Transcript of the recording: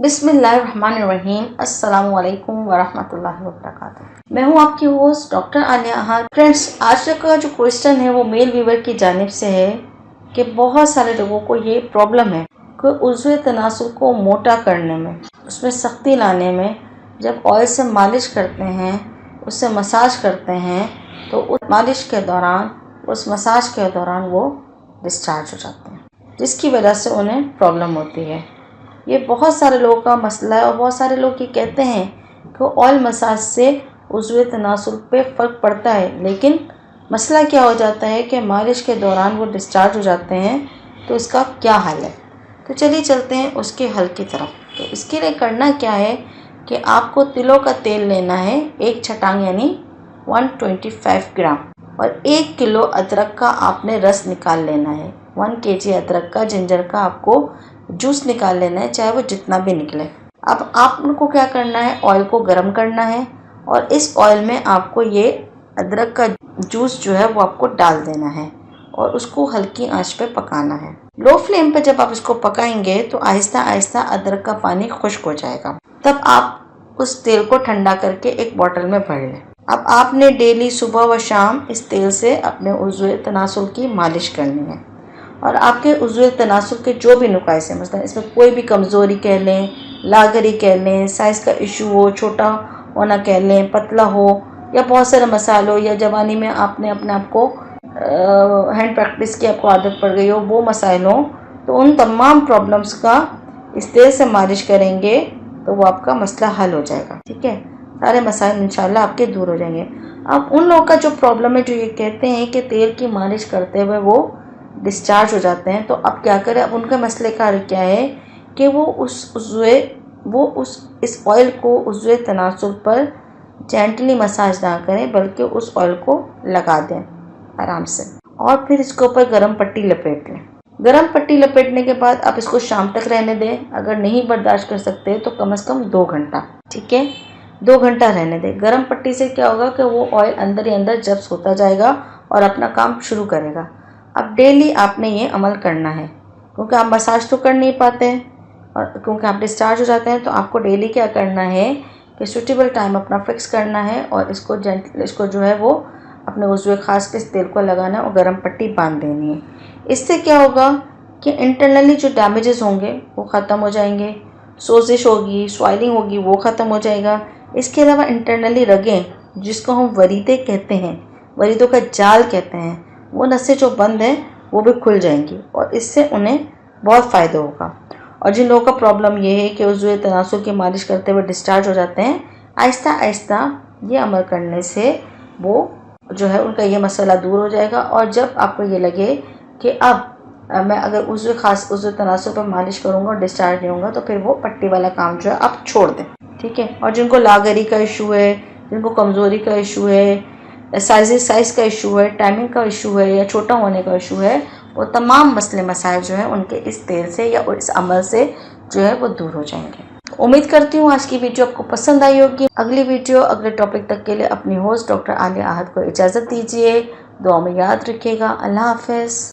बिस्मिल्लाहिर्रहमानिर्रहीम। अस्सलामुअलैकुम वरहमतुल्लाहि वबरकातुहू। मैं हूँ आपकी होस्ट डॉक्टर आलिया अहद। फ्रेंड्स, आज का जो क्वेश्चन है वो मेल व्यूवर की जानिब से है कि बहुत सारे लोगों को ये प्रॉब्लम है कि उज़्व तनासुल को मोटा करने में, उसमें सख्ती लाने में, जब ऑयल से मालिश करते हैं, उससे मसाज करते हैं, तो उस मालिश के दौरान, उस मसाज के दौरान वो डिस्चार्ज हो जाते हैं, जिसकी वजह से उन्हें प्रॉब्लम होती है। ये बहुत सारे लोगों का मसला है और बहुत सारे लोग ये कहते हैं कि ऑयल मसाज से उज़्व तनासुल पे फ़र्क पड़ता है, लेकिन मसला क्या हो जाता है कि मालिश के दौरान वो डिस्चार्ज हो जाते हैं। तो इसका क्या हल है? तो चलिए चलते हैं उसके हल की तरफ। तो इसके लिए करना क्या है कि आपको तिलों का तेल लेना है, 1 छटांग यानी 125 ग्राम, और 1 किलो अदरक का आपने रस निकाल लेना है। 1 kg अदरक का, जिंजर का आपको जूस निकाल लेना है, चाहे वो जितना भी निकले। अब आपको क्या करना है, ऑयल को गर्म करना है और इस ऑयल में आपको ये अदरक का जूस जो है वो आपको डाल देना है और उसको हल्की आंच पे पकाना है। लो फ्लेम पे जब आप इसको पकाएंगे तो आहिस्ता आहिस्ता अदरक का पानी खुश्क हो जाएगा। तब आप उस तेल को ठंडा करके एक बोतल में भर लें। अब आपने डेली सुबह व शाम इस तेल से अपने उज़्व तनासुल की मालिश करनी है और आपके उज़्व तनासुल के जो भी नुकाए से, मतलब इसमें कोई भी कमज़ोरी कह लें, लागरी कह लें, साइज़ का इशू हो, छोटा होना कह लें, पतला हो, या बहुत सारे मसाले हो, या जवानी में आपने अपने आप को हैंड प्रैक्टिस की आपको आदत पड़ गई हो, वो मसाइल हो, तो उन तमाम प्रॉब्लम्स का इस तेल से मालिश करेंगे तो वो आपका मसला हल हो जाएगा। ठीक है, सारे मसाइल इंशाल्लाह आपके दूर हो जाएंगे। अब उन लोगों का जो प्रॉब्लम है, जो ये कहते हैं कि तेल की मालिश करते हुए वो डिस्चार्ज हो जाते हैं, तो अब क्या करें? अब उनके मसले का हल क्या है कि वो इस ऑयल को उज़्व तनासुल पर जेंटली मसाज ना करें, बल्कि उस ऑयल को लगा दें आराम से और फिर इसके ऊपर गरम पट्टी लपेट लें। गरम पट्टी लपेटने के बाद आप इसको शाम तक रहने दें। अगर नहीं बर्दाश्त कर सकते तो कम से कम 2 घंटा, ठीक है, 2 घंटा रहने दें। गरम पट्टी से क्या होगा कि वो ऑयल अंदर ही अंदर जब्स होता जाएगा और अपना काम शुरू करेगा। अब डेली आपने ये अमल करना है, क्योंकि आप मसाज तो कर नहीं पाते हैं और क्योंकि आप डिस्चार्ज हो जाते हैं, तो आपको डेली क्या करना है कि सूटेबल टाइम अपना फिक्स करना है और इसको जो है वो अपने उज़्व खास के इस तेल को लगाना है और गर्म पट्टी बांध देनी है। इससे क्या होगा कि इंटरनली जो डैमेजेस होंगे वो ख़त्म हो जाएंगे, सोजिश होगी, स्वाइलिंग होगी, वो ख़त्म हो जाएगा। इसके अलावा इंटरनली रगें, जिसको हम वरीदे कहते हैं, वरीदों का जाल कहते हैं, वो नसें जो बंद हैं वो भी खुल जाएंगी और इससे उन्हें बहुत फ़ायदा होगा। और जिन लोगों का प्रॉब्लम ये है कि उज़्व तनासुल की मालिश करते हुए डिस्चार्ज हो जाते हैं, आहिस्ता आहिस्ता ये अमल करने से वो जो है उनका ये मसला दूर हो जाएगा। और जब आपको ये लगे कि अब मैं अगर उज़्व तनासुल पर मालिश करूँगा और डिस्चार्ज नहीं होगा, तो फिर वो पट्टी वाला काम जो है आप छोड़ दें। ठीक है, और जिनको लागरी का इशू है, जिनको कमज़ोरी का इशू है, साइज़ का इशू है, टाइमिंग का इशू है, या छोटा होने का इशू है, वो तमाम मसले मसाइल जो है उनके इस तेल से या इस अमल से जो है वो दूर हो जाएंगे। उम्मीद करती हूँ आज की वीडियो आपको पसंद आई होगी। अगली वीडियो, अगले टॉपिक तक के लिए अपनी होस्ट डॉक्टर आलिया अहद को इजाज़त दीजिए। दुआ में याद रखिएगा। अल्लाह हाफ़िज़।